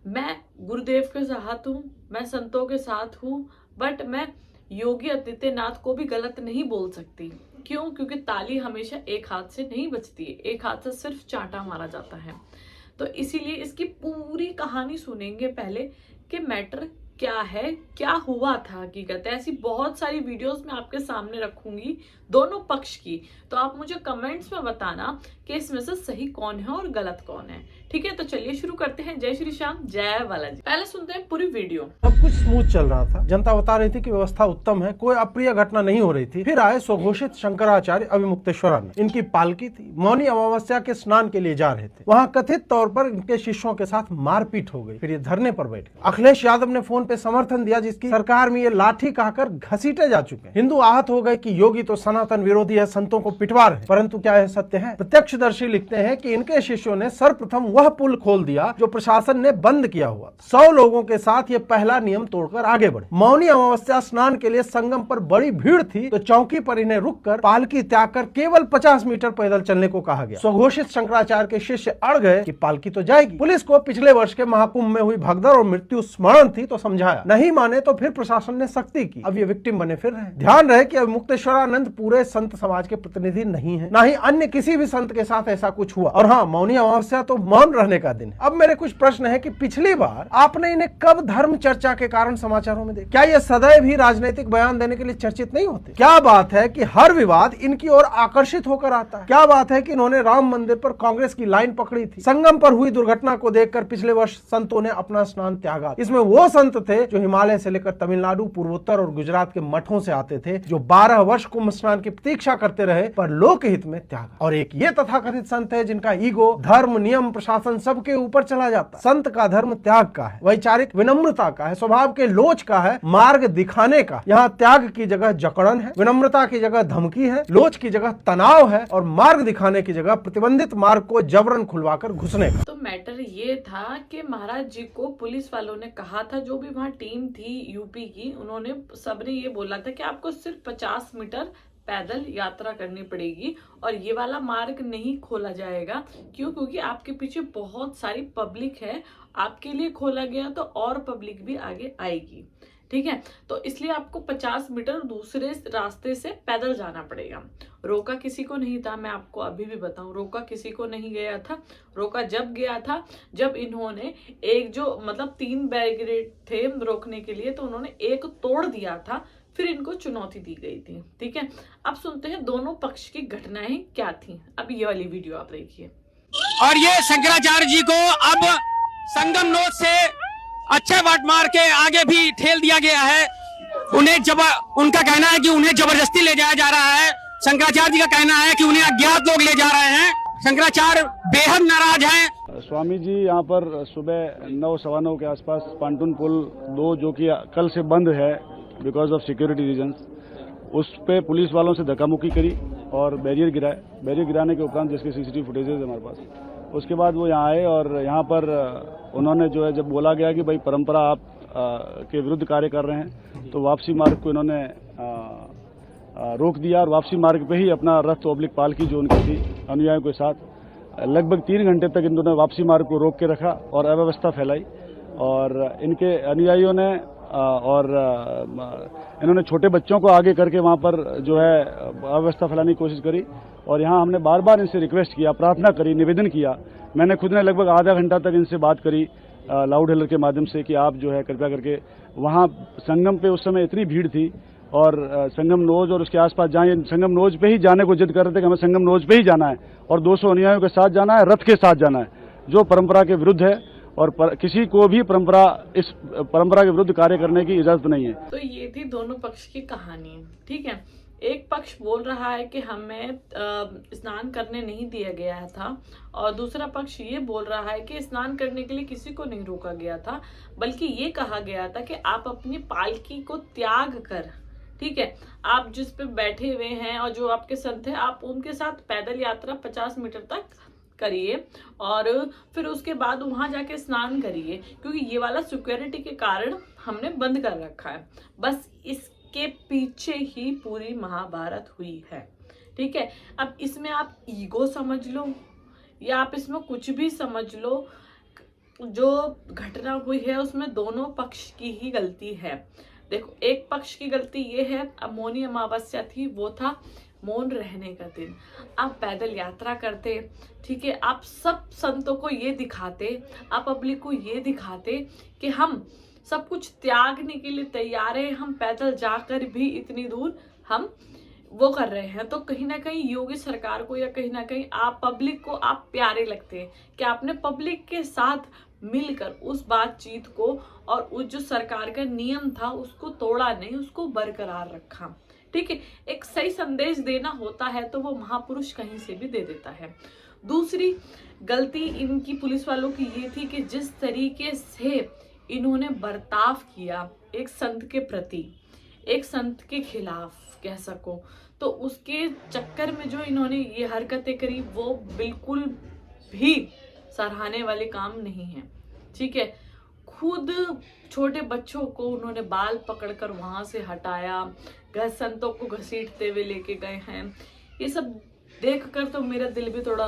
मैं गुरुदेव के साथ हूँ, मैं संतों के साथ हूँ, बट मैं योगी आदित्यनाथ को भी गलत नहीं बोल सकती। क्यों? क्योंकि ताली हमेशा एक हाथ से नहीं बजती है, एक हाथ से सिर्फ चांटा मारा जाता है। तो इसीलिए इसकी पूरी कहानी सुनेंगे पहले कि मैटर क्या है, क्या हुआ था हकीकत। ऐसी बहुत सारी वीडियोस मैं आपके सामने रखूंगी दोनों पक्ष की, तो आप मुझे कमेंट्स में बताना कि इसमें से सही कौन है और गलत कौन है। ठीक है, तो चलिए शुरू करते हैं। जय श्री श्याम, जय बालाजी। पहले सुनते हैं पूरी वीडियो। सब कुछ स्मूथ चल रहा था, जनता बता रही थी कि व्यवस्था उत्तम है, कोई अप्रिय घटना नहीं हो रही थी। फिर आए स्वघोषित शंकराचार्य अभिमुक्तेश्वरानंद। इनकी पालकी थी, मौनी अमावस्या के स्नान के लिए जा रहे थे। वहाँ कथित तौर पर इनके शिष्यों के साथ मारपीट हो गई। फिर ये धरने पर बैठ गए। अखिलेश यादव ने फोन पे समर्थन दिया, जिसकी सरकार में ये लाठी कहकर घसीटे जा चुके हैं। हिंदू आहत हो गए कि योगी तो सनातन विरोधी है, संतों को पिटवा रहे हैं। परंतु क्या यह सत्य है? प्रत्यक्षदर्शी लिखते हैं कि इनके शिष्यों ने सर्वप्रथम वह पुल खोल दिया जो प्रशासन ने बंद किया हुआ। 100 लोगों के साथ ये पहला नियम तोड़कर आगे बढ़े। मौनी अमावस्या स्नान के लिए संगम पर बड़ी भीड़ थी, तो चौकी पर इन्हें रुककर पालकी त्याग कर केवल 50 मीटर पैदल चलने को कहा गया। स्वघोषित शंकराचार्य के शिष्य अड़ गए कि पालकी तो जाएगी। पुलिस को पिछले वर्ष के महाकुंभ में हुई भगदड़ और मृत्यु स्मरण थी, तो समझाया। नहीं माने तो फिर प्रशासन ने सख्ती की। अब ये विक्टिम बने फिर रहे। ध्यान रहे कि अभिमुक्तेश्वरानंद पूरे संत समाज के प्रतिनिधि नहीं है, ना ही अन्य किसी भी संत के साथ ऐसा कुछ हुआ। और हाँ, मौनी अमावस्या तो मौन रहने का दिन है। अब मेरे कुछ प्रश्न है कि पिछली बार आपने इन्हें कब धर्म चर्चा के कारण समाचारों में देखा? क्या ये सदैव ही राजनीतिक बयान देने के लिए चर्चित नहीं होते? क्या बात है कि हर विवाद इनकी ओर आकर्षित होकर आता है? क्या बात है कि इन्होंने राम मंदिर पर कांग्रेस की लाइन पकड़ी थी? संगम पर हुई दुर्घटना को देखकर पिछले वर्ष संतों ने अपना स्नान त्यागा। इसमें वो संत थे जो हिमालय से लेकर तमिलनाडु, पूर्वोत्तर और गुजरात के मठों से आते थे, जो 12 वर्ष कुंभ स्नान की प्रतीक्षा करते रहे, पर लोकहित में त्यागा। और एक ये तथाकथित संत है जिनका ईगो धर्म, नियम, प्रशासन सबके ऊपर चला जाता। संत का धर्म त्याग का है, वैचारिक विनम्रता का है, स्वभाव के लोच का है, मार्ग दिखाने का। यहाँ त्याग की जगह जकड़न है, विनम्रता की जगह धमकी है, लोच की जगह तनाव है, और मार्ग दिखाने की जगह प्रतिबंधित मार्ग को जबरन खुलवाकर घुसने का। तो मैटर ये था कि महाराज जी को पुलिस वालों ने कहा था, जो भी वहां टीम थी यूपी की, उन्होंने सबने ये बोला था कि आपको सिर्फ 50 मीटर पैदल यात्रा करनी पड़ेगी और ये वाला मार्ग नहीं खोला जाएगा। क्यों? क्योंकि आपके पीछे बहुत सारी पब्लिक है, आपके लिए खोला गया तो और पब्लिक भी आगे आएगी। ठीक है, तो इसलिए आपको 50 मीटर दूसरे रास्ते से पैदल जाना पड़ेगा। रोका किसी को नहीं था, मैं आपको अभी भी बताऊं, रोका किसी को नहीं गया था। रोका जब गया था जब इन्होंने एक जो 3 बैरिकेड थे रोकने के लिए, तो उन्होंने एक तोड़ दिया था, फिर इनको चुनौती दी गई थी। ठीक है, अब सुनते हैं दोनों पक्ष की घटनाएं क्या थी। अब ये वाली वीडियो आप देखिए। और ये शंकराचार्य जी को अब संगम नोट से अच्छे वाट मार के आगे भी ठेल दिया गया है। उनका कहना है कि उन्हें जबरदस्ती ले जाया जा रहा है। शंकराचार्य जी का कहना है कि उन्हें अज्ञात लोग ले जा रहे हैं। शंकराचार्य बेहद नाराज हैं। स्वामी जी यहाँ पर सुबह 9, सवा 9 के आसपास पांटून पुल 2 जो कि कल से बंद है बिकॉज ऑफ सिक्योरिटी रीजंस, उस पे पुलिस वालों से धक्का मुक्की करी और बैरियर गिराए। बैरियर गिराने के उपरांत जिसके सीसीटीवी फुटेजेज है हमारे पास, उसके बाद वो यहाँ आए और यहाँ पर उन्होंने जो है, जब बोला गया कि भाई परंपरा आप के विरुद्ध कार्य कर रहे हैं, तो वापसी मार्ग को इन्होंने रोक दिया और वापसी मार्ग पे ही अपना रथ ओब्लिक पालकी जो उनकी थी अनुयायियों के साथ लगभग 3 घंटे तक इन्होंने वापसी मार्ग को रोक के रखा और अव्यवस्था फैलाई। और इनके अनुयायियों ने और इन्होंने छोटे बच्चों को आगे करके वहाँ पर जो है अव्यवस्था फैलाने की कोशिश करी। और यहाँ हमने बार बार इनसे रिक्वेस्ट किया, प्रार्थना करी, निवेदन किया। मैंने खुद ने लगभग आधा घंटा तक इनसे बात करी लाउड हेलर के माध्यम से कि आप जो है कृपया करके, वहाँ संगम पे उस समय इतनी भीड़ थी और संगम नोज और उसके आसपास जाएं, संगम नोज पे ही जाने को जिद कर रहे थे कि हमें संगम नोज पे ही जाना है और 200 अनुयायियों के साथ जाना है, रथ के साथ जाना है, जो परंपरा के विरुद्ध है और किसी को भी इस परंपरा के विरुद्ध कार्य करने की इजाजत नहीं है। तो ये थी दोनों पक्ष की कहानी। ठीक है, एक पक्ष बोल रहा है कि हमें स्नान करने नहीं दिया गया था, और दूसरा पक्ष ये बोल रहा है कि स्नान करने के लिए किसी को नहीं रोका गया था, बल्कि ये कहा गया था कि आप अपनी पालकी को त्याग कर, ठीक है, आप जिस पे बैठे हुए हैं और जो आपके संत हैं, आप उनके साथ पैदल यात्रा 50 मीटर तक करिए और फिर उसके बाद वहां जाके स्नान करिए, क्योंकि ये वाला सिक्योरिटी के कारण हमने बंद कर रखा है। बस इसके पीछे ही पूरी महाभारत हुई है। ठीक है, अब इसमें आप ईगो समझ लो या आप इसमें कुछ भी समझ लो, जो घटना हुई है उसमें दोनों पक्ष की ही गलती है। देखो, एक पक्ष की गलती ये है, अब मौनी अमावस्या थी, वो था मौन रहने का दिन। आप पैदल यात्रा करते, ठीक है, आप सब संतों को ये दिखाते, आप पब्लिक को ये दिखाते कि हम सब कुछ त्यागने के लिए तैयार है, हम पैदल जाकर भी इतनी दूर हम वो कर रहे हैं। तो कहीं ना कहीं योगी सरकार को या कहीं ना कहीं आप पब्लिक को आप प्यारे लगते हैं कि आपने पब्लिक के साथ मिलकर उस बातचीत को और उस जो सरकार का नियम था उसको तोड़ा नहीं, उसको बरकरार रखा। ठीक है, एक सही संदेश देना होता है तो वो महापुरुष कहीं से भी दे देता है। दूसरी गलती इनकी पुलिस वालों की ये थी कि जिस तरीके से इन्होंने बर्ताव किया एक संत के प्रति, एक संत के खिलाफ कह सको, तो उसके चक्कर में जो इन्होंने ये हरकतें करी वो बिल्कुल भी सराहने वाले काम नहीं है। ठीक है, खुद छोटे बच्चों को उन्होंने बाल पकड़कर वहां से हटाया, संतों को घसीटते हुए लेके गए हैं। ये सब देखकर तो मेरा दिल भी थोड़ा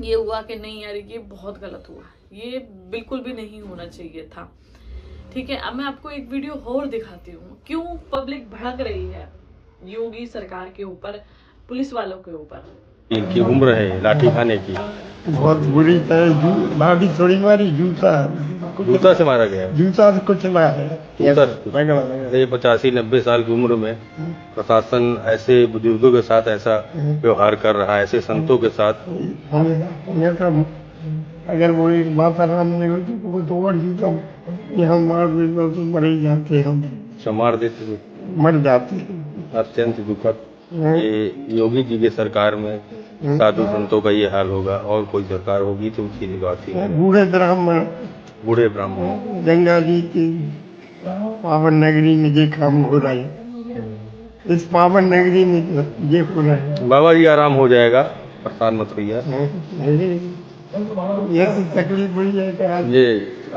ये हुआ कि नहीं यार, ये बहुत गलत हुआ, ये बिल्कुल भी नहीं होना चाहिए था। ठीक है, अब मैं आपको एक वीडियो और दिखाती हूँ क्यों पब्लिक भड़क रही है योगी सरकार के ऊपर, पुलिस वालों के ऊपर। इनकी उम्र है लाठी खाने की। बहुत बुरी तरह भाभी थोड़ी मारी, जूता से मारा गया। जूता से कुछ मारा है। ये 85-90 साल की उम्र में प्रशासन ऐसे बुजुर्गों के साथ ऐसा व्यवहार कर रहा है, ऐसे संतों के साथ। हम ये सब अगर वो एक माता राम ने वो तो और जूता ये हम मार देते तो मर ही जाते, हम मार देते, मर जाते। अत्यंत दुखद। ये योगी जी के सरकार में साधु संतों का ये हाल होगा, और कोई सरकार होगी तो उसकी निगाह थी। बूढ़े ब्राह्मण गंगा जी की पावन नगरी में ये काम हो रहा है, इस पावन नगरी में ये हो रहा है। बाबा जी आराम हो जाएगा, परेशान मत रहिए। ये तकलीफ बड़ी है। ये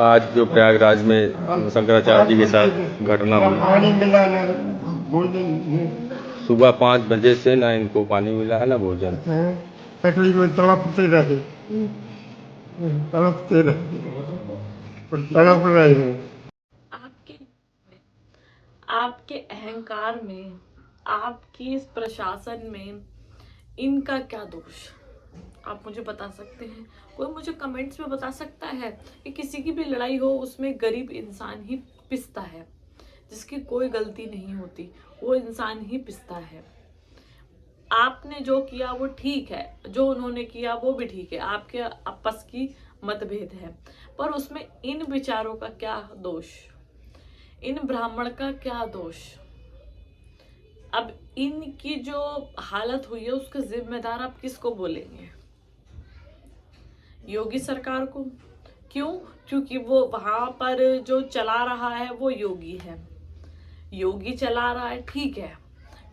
आज जो प्रयागराज में शंकराचार्य जी के साथ घटना हुई, पानी मिला ना भोजन, सुबह 5 बजे से ना इनको पानी मिला है ना भोजन। तकलीफ में तड़पते रहे। आपके अहंकार में, आपकी इस प्रशासन में इनका क्या दोष, आप मुझे बता सकते हैं? कोई मुझे कमेंट्स में बता सकता है कि किसी की भी लड़ाई हो उसमें गरीब इंसान ही पिसता है, जिसकी कोई गलती नहीं होती वो इंसान ही पिसता है। आपने जो किया वो ठीक है, जो उन्होंने किया वो भी ठीक है, आपके आपस की मतभेद है, पर उसमें इन विचारों का क्या दोष, इन ब्राह्मण का क्या दोष? अब इनकी जो हालत हुई है उसका जिम्मेदार आप किसको बोलेंगे? योगी सरकार को। क्यों? क्योंकि वो वहां पर जो चला रहा है वो योगी है, योगी चला रहा है, ठीक है।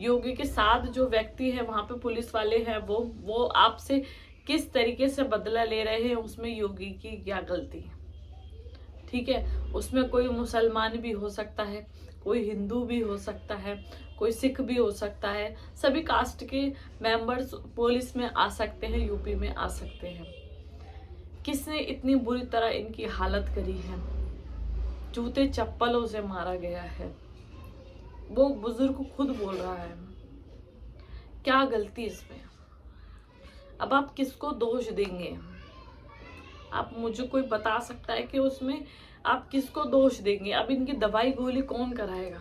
योगी के साथ जो व्यक्ति है वहां पे पुलिस वाले हैं, वो आपसे किस तरीके से बदला ले रहे हैं, उसमें योगी की क्या गलती है? ठीक है, उसमें कोई मुसलमान भी हो सकता है, कोई हिंदू भी हो सकता है, कोई सिख भी हो सकता है, सभी कास्ट के मेंबर्स पुलिस में आ सकते हैं, यूपी में आ सकते हैं। किसने इतनी बुरी तरह इनकी हालत करी है? जूते चप्पलों से मारा गया है। वो बुजुर्ग खुद बोल रहा है, क्या गलती इसमें? अब आप किसको दोष देंगे? आप मुझे कोई बता सकता है कि उसमें आप किसको दोष देंगे? अब इनकी दवाई गोली कौन कराएगा?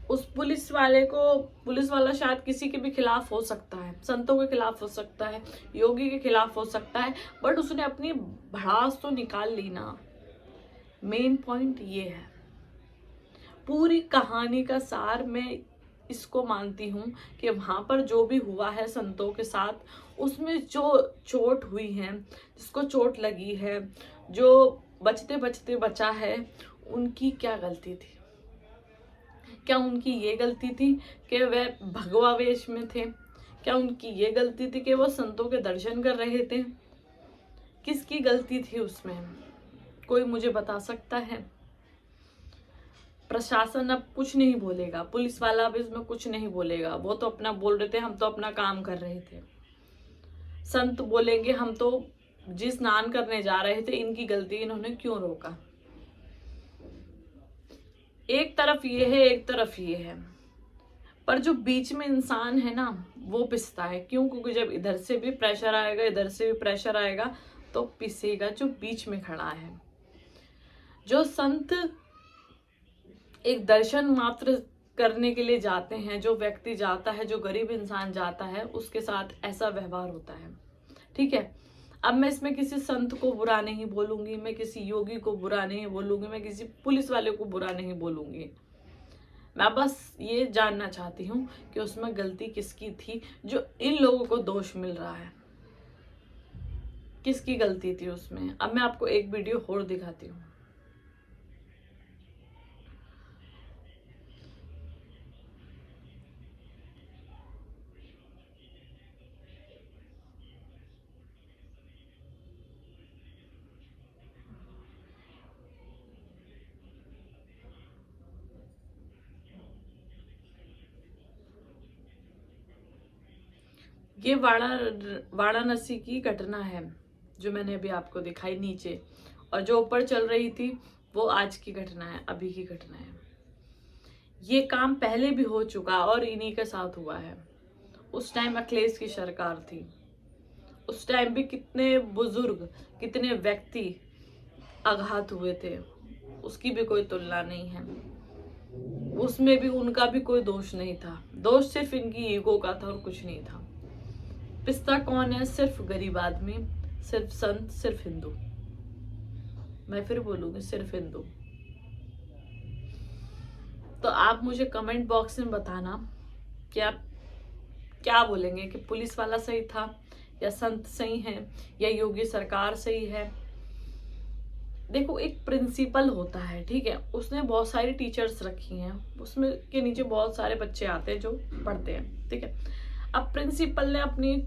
उस पुलिस वाले को, पुलिस वाला शायद किसी के भी खिलाफ हो सकता है, संतों के खिलाफ हो सकता है, योगी के खिलाफ हो सकता है, बट उसने अपनी भड़ास तो निकाल ली ना। मेन पॉइंट ये है। पूरी कहानी का सार मैं इसको मानती हूँ कि वहां पर जो भी हुआ है संतों के साथ, उसमें जो चोट हुई है, जिसको चोट लगी है, जो बचते बचते बचा है, उनकी क्या गलती थी? क्या उनकी ये गलती थी कि वह भगवा वेश में थे? क्या उनकी ये गलती थी कि वो संतों के दर्शन कर रहे थे? किसकी गलती थी उसमें? कोई मुझे बता सकता है? प्रशासन अब कुछ नहीं बोलेगा, पुलिस वाला भी इसमें कुछ नहीं बोलेगा, वो तो अपना बोल रहे थे, हम तो अपना काम कर रहे थे। संत बोलेंगे हम तो जी स्नान करने जा रहे थे, इनकी गलती, इन्होंने क्यों रोका? एक तरफ ये है, एक तरफ ये है, पर जो बीच में इंसान है ना वो पिसता है। क्यों? क्योंकि जब इधर से भी प्रेशर आएगा, इधर से भी प्रेशर आएगा, तो पिसेगा जो बीच में खड़ा है। जो संत एक दर्शन मात्र करने के लिए जाते हैं, जो व्यक्ति जाता है, जो गरीब इंसान जाता है, उसके साथ ऐसा व्यवहार होता है। ठीक है, अब मैं इसमें किसी संत को बुरा नहीं बोलूंगी, मैं किसी योगी को बुरा नहीं बोलूंगी, मैं किसी पुलिस वाले को बुरा नहीं बोलूंगी। मैं बस ये जानना चाहती हूँ कि उसमें गलती किसकी थी, जो इन लोगों को दोष मिल रहा है, किसकी गलती थी उसमें। अब मैं आपको एक वीडियो और दिखाती हूँ। ये वाराणसी की घटना है जो मैंने अभी आपको दिखाई नीचे, और जो ऊपर चल रही थी वो आज की घटना है, अभी की घटना है। ये काम पहले भी हो चुका और इन्हीं के साथ हुआ है। उस टाइम अखिलेश की सरकार थी, उस टाइम भी कितने बुजुर्ग, कितने व्यक्ति आघात हुए थे, उसकी भी कोई तुलना नहीं है। उसमें भी उनका भी कोई दोष नहीं था, दोष सिर्फ इनकी ईगो का था और कुछ नहीं था। पिस्ता कौन है? सिर्फ गरीब आदमी, सिर्फ संत, सिर्फ हिंदू। मैं फिर बोलूंगी, सिर्फ हिंदू। तो आप मुझे कमेंट बॉक्स में बताना कि आप क्या बोलेंगे, कि पुलिस वाला सही था, या संत सही है, या योगी सरकार सही है। देखो, एक प्रिंसिपल होता है, ठीक है, उसने बहुत सारी टीचर्स रखी हैं, उसमें के नीचे बहुत सारे बच्चे आते हैं जो पढ़ते हैं, ठीक है। अब प्रिंसिपल ने अपनी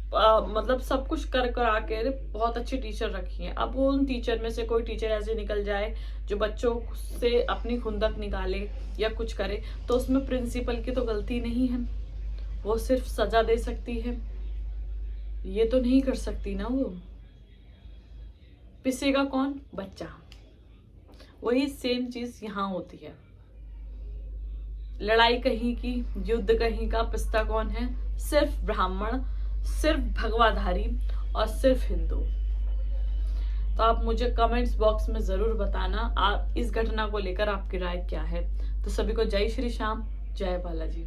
मतलब सब कुछ कर आके बहुत अच्छी टीचर रखी हैं। अब वो उन टीचर में से कोई टीचर ऐसे निकल जाए जो बच्चों से अपनी खुंदक निकाले या कुछ करे, तो उसमें प्रिंसिपल की तो गलती नहीं है, वो सिर्फ सजा दे सकती है, ये तो नहीं कर सकती ना वो। पिसेगा कौन? बच्चा। वही सेम चीज यहाँ होती है। लड़ाई कहीं की, युद्ध कहीं का, पिसता कौन है? सिर्फ ब्राह्मण, सिर्फ भगवाधारी और सिर्फ हिंदू। तो आप मुझे कमेंट्स बॉक्स में जरूर बताना आप इस घटना को लेकर आपकी राय क्या है। तो सभी को जय श्री श्याम, जय बालाजी।